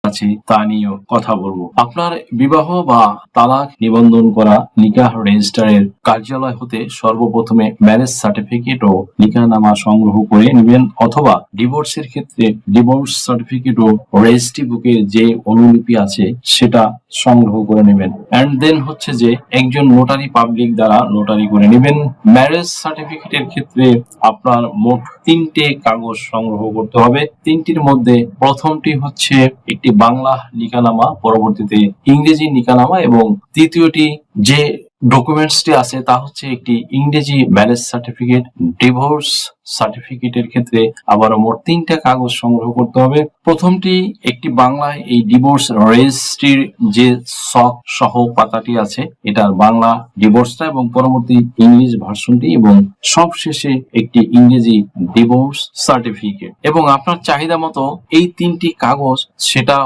আছে তা নিয়েও কথা বলবো। আপনার বিবাহ বা তালাক নিবন্ধন করা নিকাহ রেজিস্ট্রারের কার্যালয় হতে সর্বপ্রথমে ম্যারেজ সার্টিফিকেট ও নিকাহনামা সংগ্রহ করে নেবেন, অথবা ডিভোর্সের ক্ষেত্রে ডিভোর্স সার্টিফিকেট ও রেজিস্ট্রি বুকের যে অনুলিপি আছে সেটা সংগ্রহ করে নেবেন। এন্ড দেন হচ্ছে যে একজন নোটারি পাবলিক দ্বারা নোটারি করে নেবেন। ম্যারেজ সার্টিফিকেটের ক্ষেত্রে আপনার মোট 3টে কাগজ সংগ্রহ করতে হবে। 3টির মধ্যে প্রথমটি হচ্ছে একটি বাংলা নিকাহনামা, পরবর্তীতে ইংরেজি নিকাহনামা, এবং তৃতীয়টি যে ডকুমেন্টসটি আছে তা হচ্ছে একটি ইংরেজি ম্যারেজ সার্টিফিকেট। ডিভোর্স সার্টিফিকেটের ক্ষেত্রে আবারও মোট 3টা কাগজ সংগ্রহ করতে হবে। প্রথমটি একটি বাংলায় এই ডিভোর্স রেজিস্ট্রির যে সক সহ পাতাটি আছে এটার বাংলা ডিভোর্সটা, এবং পরবর্তী ইংলিশ ভার্সনটি, এবং সবশেষে একটি ইংরেজি ডিভোর্স সার্টিফিকেট। এবং আপনার চাহিদা মতো এই 3টি কাগজ সেটা